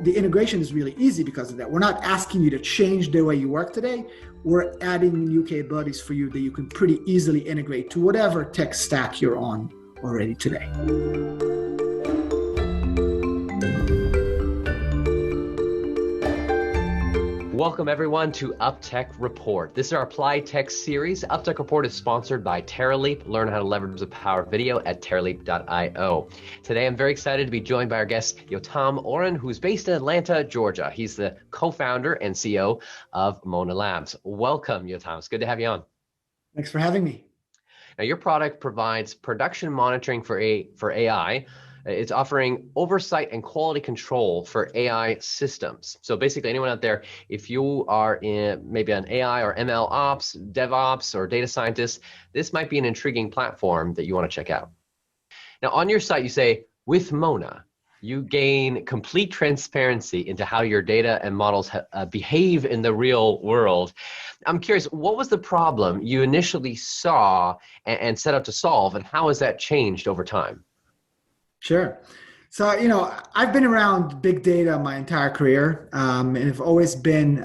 the integration is really easy because of that. We're not asking you to change the way you work today. We're adding new capabilities for you that you can pretty easily integrate to whatever tech stack you're on already today. Welcome everyone to UpTech Report. This is our Applied Tech series. UpTech Report is sponsored by TerraLeap. Learn how to leverage the power of video at terraleap.io. Today I'm very excited to be joined by our guest Yotam Oren, who's based in Atlanta, Georgia. He's the co-founder and CEO of Monal Labs. Welcome, Yotam. It's good to have you on. Thanks for having me. Now, your product provides production monitoring for AI. It's offering oversight and quality control for AI systems. So basically, anyone out there, if you are in maybe an AI or ML ops, DevOps, or data scientist, this might be an intriguing platform that you want to check out. Now, on your site, you say, with Mona, you gain complete transparency into how your data and models behave in the real world. I'm curious, what was the problem you initially saw and set out to solve, and how has that changed over time? Sure. So, I've been around big data my entire career, and have always been,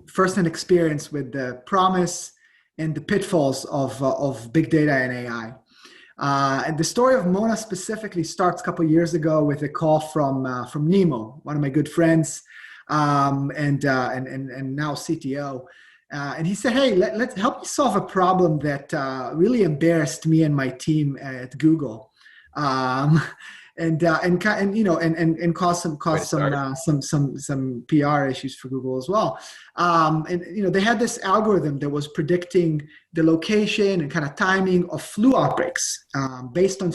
firsthand experience with the promise and the pitfalls of big data and AI. And the story of Mona specifically starts a couple of years ago with a call from Nemo, one of my good friends, and now CTO. And he said, "Hey, let's help me solve a problem that really embarrassed me and my team at Google." And cause some PR issues for Google as well. They had this algorithm that was predicting the location and kind of timing of flu outbreaks based on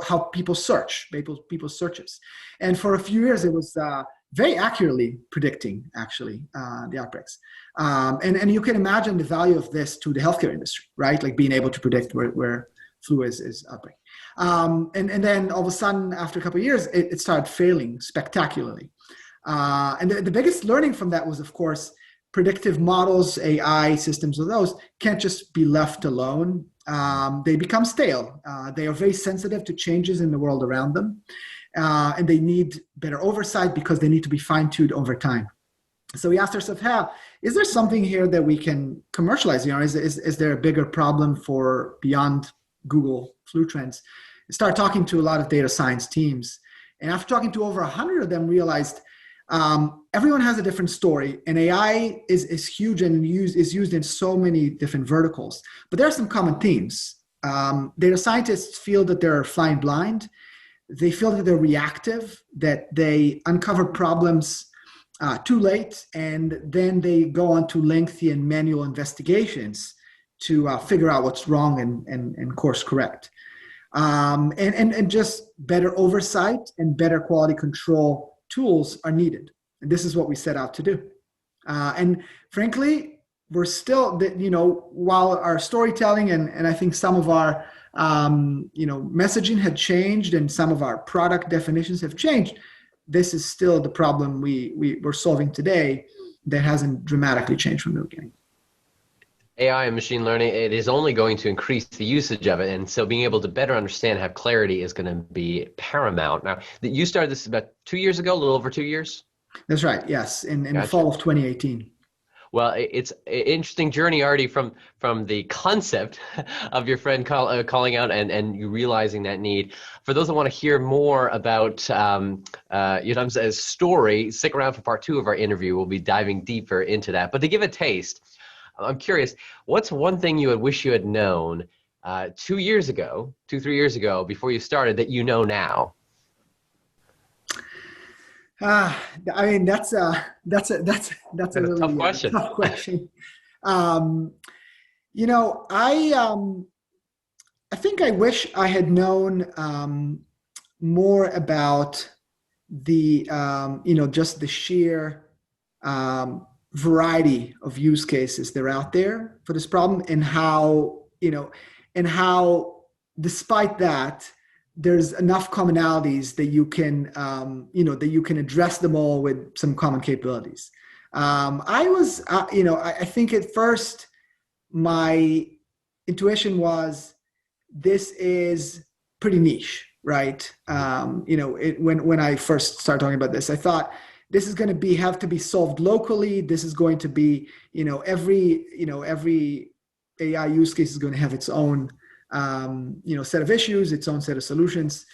how people search, people's searches. And for a few years, it was very accurately predicting actually the outbreaks. And you can imagine the value of this to the healthcare industry, right? Like being able to predict where flu is outbreak. And then all of a sudden, after a couple of years, it started failing spectacularly. And the biggest learning from that was, of course, predictive models, AI systems of those can't just be left alone. They become stale. They are very sensitive to changes in the world around them. And they need better oversight because they need to be fine-tuned over time. So we asked ourselves, is there something here that we can commercialize? Is there a bigger problem for beyond Google flu trends? I started talking to a lot of data science teams, and after talking to over 100 of them, realized everyone has a different story, and AI is huge and is used in so many different verticals. But there are some common themes. Data scientists feel that they're flying blind. They feel that they're reactive, that they uncover problems too late, and then they go on to lengthy and manual investigations to figure out what's wrong and course correct. And just better oversight and better quality control tools are needed. And this is what we set out to do. And frankly, we're still, while our storytelling and I think some of our, messaging had changed and some of our product definitions have changed, this is still the problem we're solving today that hasn't dramatically changed from the beginning. AI and machine learning, it is only going to increase the usage of it. And so being able to better understand, have clarity is going to be paramount. Now, you started this about 2 years ago, a little over 2 years? That's right. Yes. In the fall of 2018. Well, it's an interesting journey already from the concept of your friend calling out and you realizing that need. For those that want to hear more about Yotam's story, stick around for part 2 of our interview. We'll be diving deeper into that. But to give a taste, I'm curious, what's one thing you wish you had known 2 years ago, 3 years ago, before you started that you know now? I mean, that's a really tough question. Tough question. I think I wish I had known more about the just the sheer variety of use cases that are out there for this problem, and how despite that, there's enough commonalities that you can address them all with some common capabilities. I think at first my intuition was this is pretty niche, right? When I first started talking about this, I thought this is going to have to be solved locally. This is going to be, every AI use case is going to have its own, set of issues, its own set of solutions.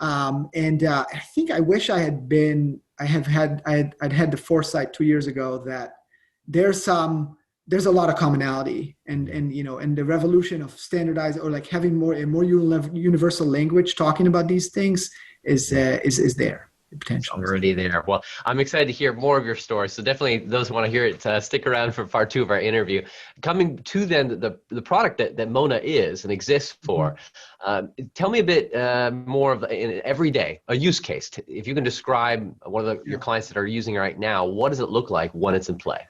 I think I wish I'd had the foresight 2 years ago that there's a lot of commonality, and the revolution of standardized, or like having a more universal language talking about these things is there. The potential It's already there. Well, I'm excited to hear more of your story. So definitely those who want to hear it, stick around for part 2 of our interview. Coming to then the product that Mona is and exists for. Tell me a bit more of in every day, a use case. If you can describe one of your clients that are using it right now, what does it look like when it's in play?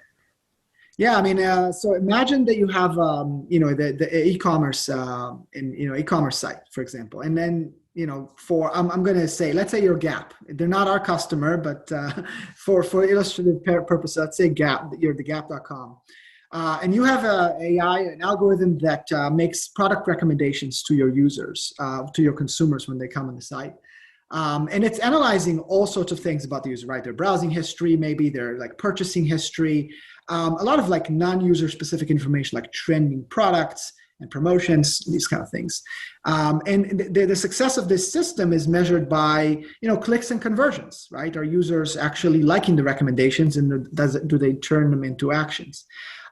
Yeah, I mean, so imagine that you have, the e-commerce, e-commerce site, for example, and then, I'm going to say, let's say you're Gap. They're not our customer, but for illustrative purpose, let's say Gap, you're the Gap.com. And you have an algorithm that makes product recommendations to your users, to your consumers when they come on the site. And it's analyzing all sorts of things about the user, right? Their browsing history, maybe their like purchasing history, a lot of like non-user specific information like trending products and promotions, these kind of things. And the success of this system is measured by, clicks and conversions, right? Are users actually liking the recommendations, and do they turn them into actions?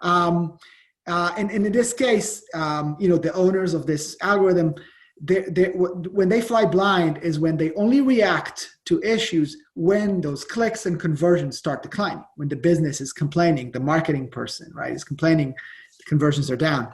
And in this case, the owners of this algorithm, when they fly blind is when they only react to issues when those clicks and conversions start declining, when the business is complaining, the marketing person, right, is complaining, the conversions are down.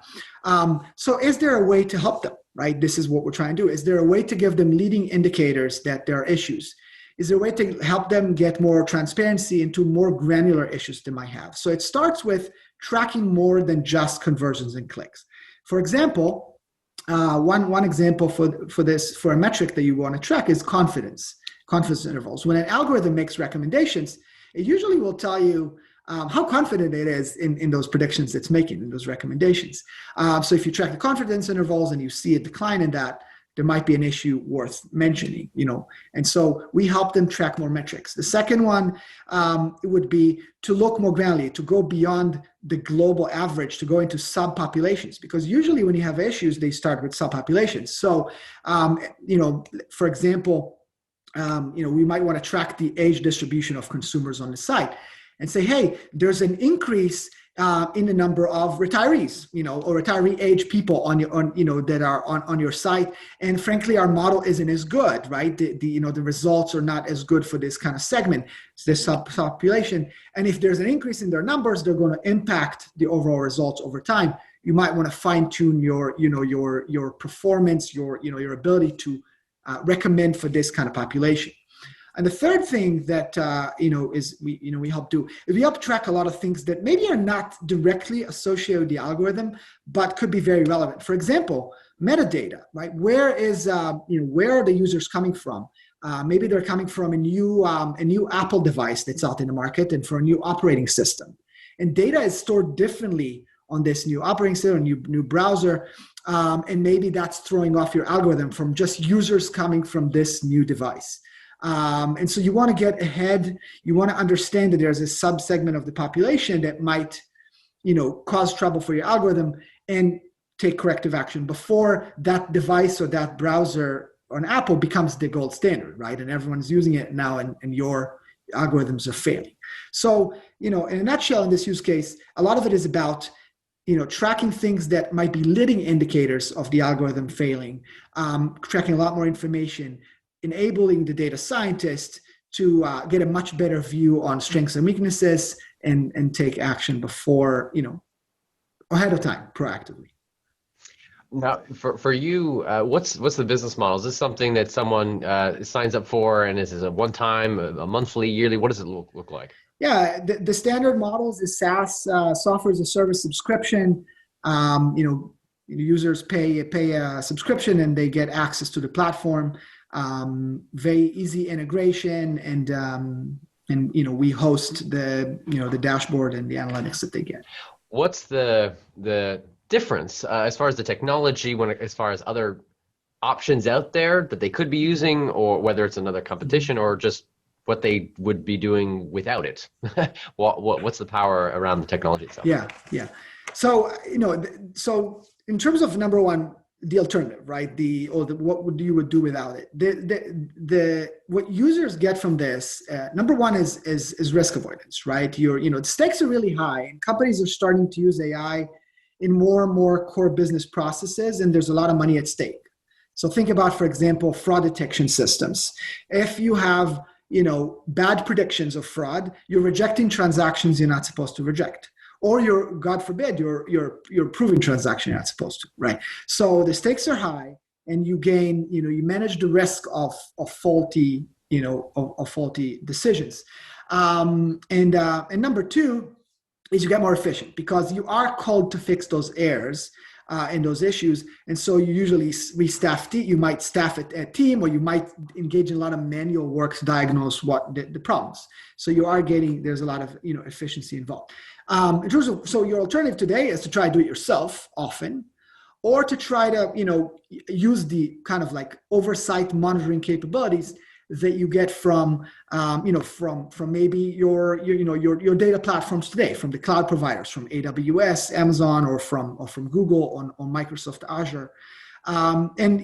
So is there a way to help them, right? This is what we're trying to do. Is there a way to give them leading indicators that there are issues? Is there a way to help them get more transparency into more granular issues they might have? So it starts with tracking more than just conversions and clicks. For example, one example for a metric that you want to track is confidence intervals. When an algorithm makes recommendations, it usually will tell you how confident it is in those predictions it's making, in those recommendations. So if you track the confidence intervals and you see a decline in that, there might be an issue worth mentioning, and so we help them track more metrics. The second one would be to look more granularly, to go beyond the global average, to go into subpopulations, because usually when you have issues, they start with subpopulations. So, for example, we might want to track the age distribution of consumers on the site and say, hey, there's an increase in the number of retirees, or retiree age people that are on your site. And frankly, our model isn't as good, right? The results are not as good for this kind of segment, this subpopulation. And if there's an increase in their numbers, they're going to impact the overall results over time. You might want to fine tune your performance, your ability to recommend for this kind of population. And the third thing that we help do is we help track a lot of things that maybe are not directly associated with the algorithm, but could be very relevant. For example, metadata, right? Where are the users coming from? Maybe they're coming from a new Apple device that's out in the market, and for a new operating system. And data is stored differently on this new operating system, new browser, and maybe that's throwing off your algorithm from just users coming from this new device. And so you want to get ahead. You want to understand that there's a subsegment of the population that might, cause trouble for your algorithm, and take corrective action before that device or that browser on Apple becomes the gold standard, right? And everyone's using it now, and your algorithms are failing. So, in a nutshell, in this use case, a lot of it is about tracking things that might be leading indicators of the algorithm failing, tracking a lot more information, enabling the data scientist to get a much better view on strengths and weaknesses, and take action before, ahead of time, proactively. Now, for you, what's the business model? Is this something that someone signs up for, and is it a one-time, a monthly, yearly? What does it look like? Yeah, the standard models is SaaS, software as a service subscription. Users pay a subscription, and they get access to the platform. Very easy integration, and we host the dashboard and the analytics that they get. What's the difference as far as the technology, as far as other options out there that they could be using, or whether it's another competition or just what they would be doing without it? What's the power around the technology itself? Yeah. So, so in terms of number one, the alternative, right? What would you would do without it? What users get from this, number one is risk avoidance, right? The stakes are really high, and companies are starting to use AI in more and more core business processes, and there's a lot of money at stake. So think about, for example, fraud detection systems. If you have bad predictions of fraud, you're rejecting transactions you're not supposed to reject, or God forbid, you're proving transaction you're not supposed to, right? So the stakes are high, and you manage the risk of faulty decisions. And number two is you get more efficient because you are called to fix those errors and those issues. And so you usually restaff, you might staff a team, or you might engage in a lot of manual work to diagnose what the problems. So there's a lot of efficiency involved. So your alternative today is to try to do it yourself often, or to try to use the kind of like oversight monitoring capabilities that you get from maybe your data platforms today, from the cloud providers, from AWS, Amazon, or from Google on Microsoft Azure. And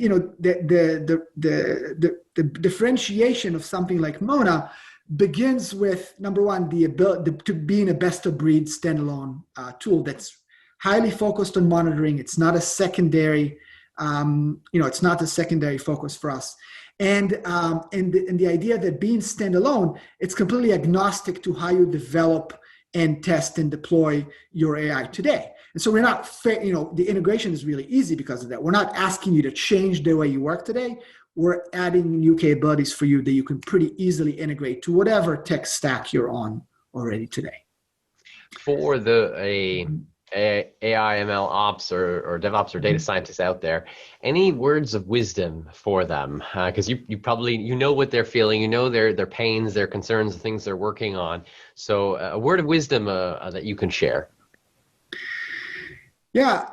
the differentiation of something like Mona begins with, number one, the ability to being a best of breed standalone tool that's highly focused on monitoring. It's not a secondary, it's not a secondary focus for us. And the idea that being standalone, it's completely agnostic to how you develop and test and deploy your AI today. And so we're not, the integration is really easy because of that. We're not asking you to change the way you work today. We're adding new capabilities for you that you can pretty easily integrate to whatever tech stack you're on already today. For the AI, ML ops or DevOps or data scientists out there, any words of wisdom for them? Because you probably know what they're feeling, their pains, their concerns, the things they're working on. So a word of wisdom that you can share. Yeah,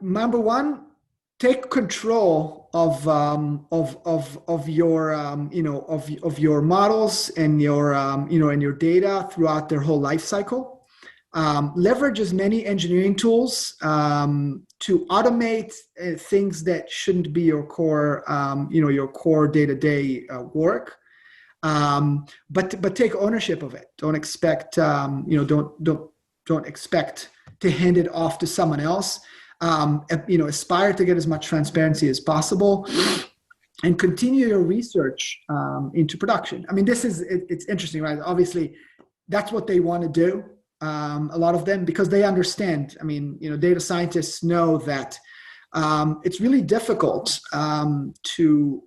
number one, take control of your models and your data throughout their whole life cycle. Leverage as many engineering tools to automate things that shouldn't be your core day-to-day work. But take ownership of it. Don't expect don't expect to hand it off to someone else. Aspire to get as much transparency as possible, and continue your research into production. I mean, it's interesting, right? Obviously, that's what they want to do. A lot of them, because they understand. I mean, data scientists know that it's really difficult to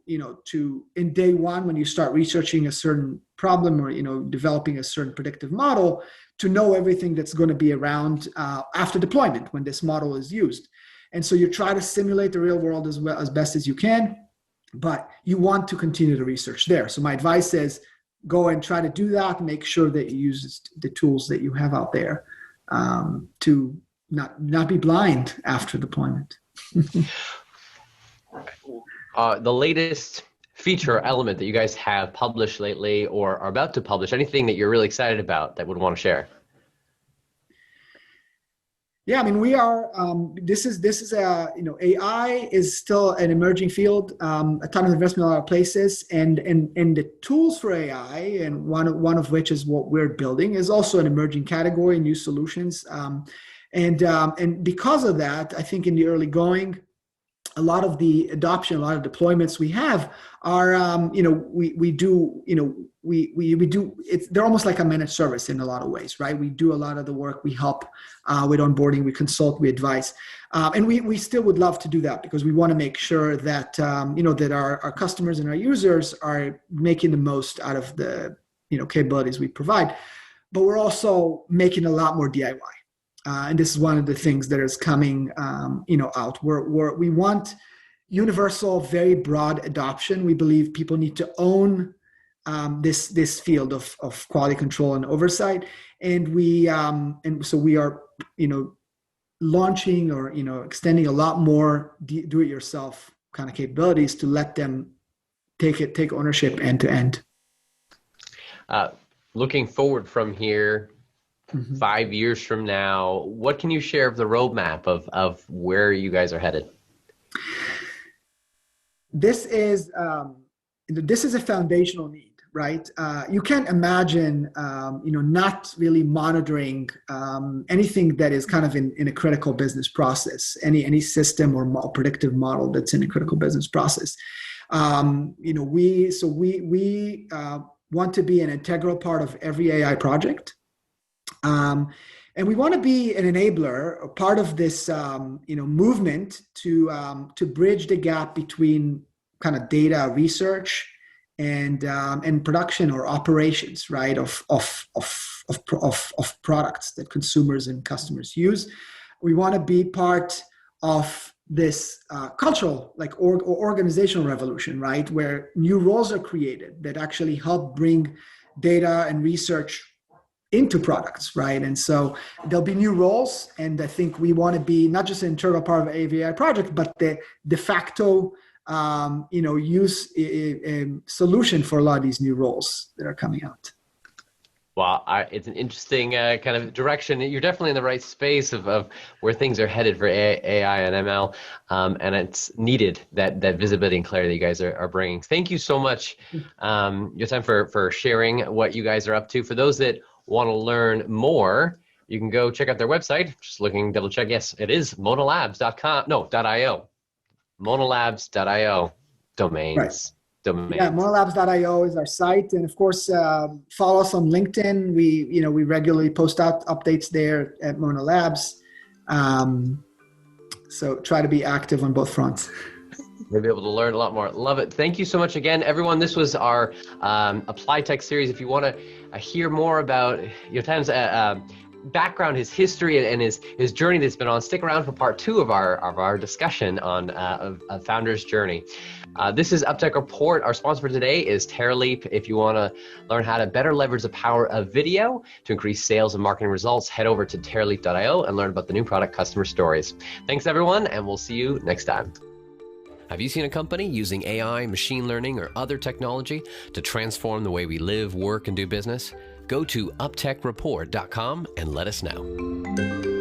in day one, when you start researching a certain problem or developing a certain predictive model, to know everything that's going to be around after deployment when this model is used. And so you try to simulate the real world as best as you can, but you want to continue the research there. So my advice is, go and try to do that. Make sure that you use the tools that you have out there to not be blind after deployment. The latest feature or element that you guys have published lately or are about to publish, anything that you're really excited about that would want to share? Yeah, I mean, we are. This is AI is still an emerging field. A ton of investment in a lot of places, and the tools for AI, and one of which is what we're building, is also an emerging category, new solutions. And because of that, I think in the early going, a lot of the adoption, a lot of deployments we have are, they're almost like a managed service in a lot of ways, right? We do a lot of the work, we help with onboarding, we consult, we advise. And we still would love to do that, because we want to make sure that, that our customers and our users are making the most out of the, capabilities we provide. But we're also making a lot more DIY. And this is one of the things that is coming, out. We want universal, very broad adoption. We believe people need to own this field of quality control and oversight, and so we are, launching or extending a lot more do-it-yourself kind of capabilities to let them take ownership end to end. Looking forward from here, 5 years from now, what can you share of the roadmap of where you guys are headed? This is a foundational need, right? You can't imagine, not really monitoring anything that is kind of in a critical business process, any system or predictive model that's in a critical business process. We want to be an integral part of every AI project. And we want to be an enabler, a part of this, movement to bridge the gap between kind of data research and production or operations, right, of products that consumers and customers use. We want to be part of this cultural, or organizational revolution, right, where new roles are created that actually help bring data and research into products, right? And so there'll be new roles, and I think we want to be not just an integral part of AVI project, but the de facto, use solution for a lot of these new roles that are coming out. Well, it's an interesting kind of direction. You're definitely in the right space of where things are headed for AI and ML, and it's needed, that visibility and clarity that you guys are bringing. Thank you so much, Yotam, for sharing what you guys are up to. For those that want to learn more, you can go check out their website. Just double check. Yes, it is monallabs.com. No, .io. monallabs.io. Domains. Right. Domains. Yeah, monallabs.io is our site, and of course, follow us on LinkedIn. We regularly post out updates there at Monal Labs. So try to be active on both fronts. We'll be able to learn a lot more. Love it. Thank you so much again, everyone. This was our Apply Tech series. If you want to hear more about Yotam's background, his history, and his journey that's been on, stick around for part 2 of our discussion on a founder's journey. This is UpTech Report. Our sponsor for today is TerraLeap. If you want to learn how to better leverage the power of video to increase sales and marketing results, head over to TerraLeap.io and learn about the new product customer stories. Thanks, everyone, and we'll see you next time. Have you seen a company using AI, machine learning, or other technology to transform the way we live, work, and do business? Go to uptechreport.com and let us know.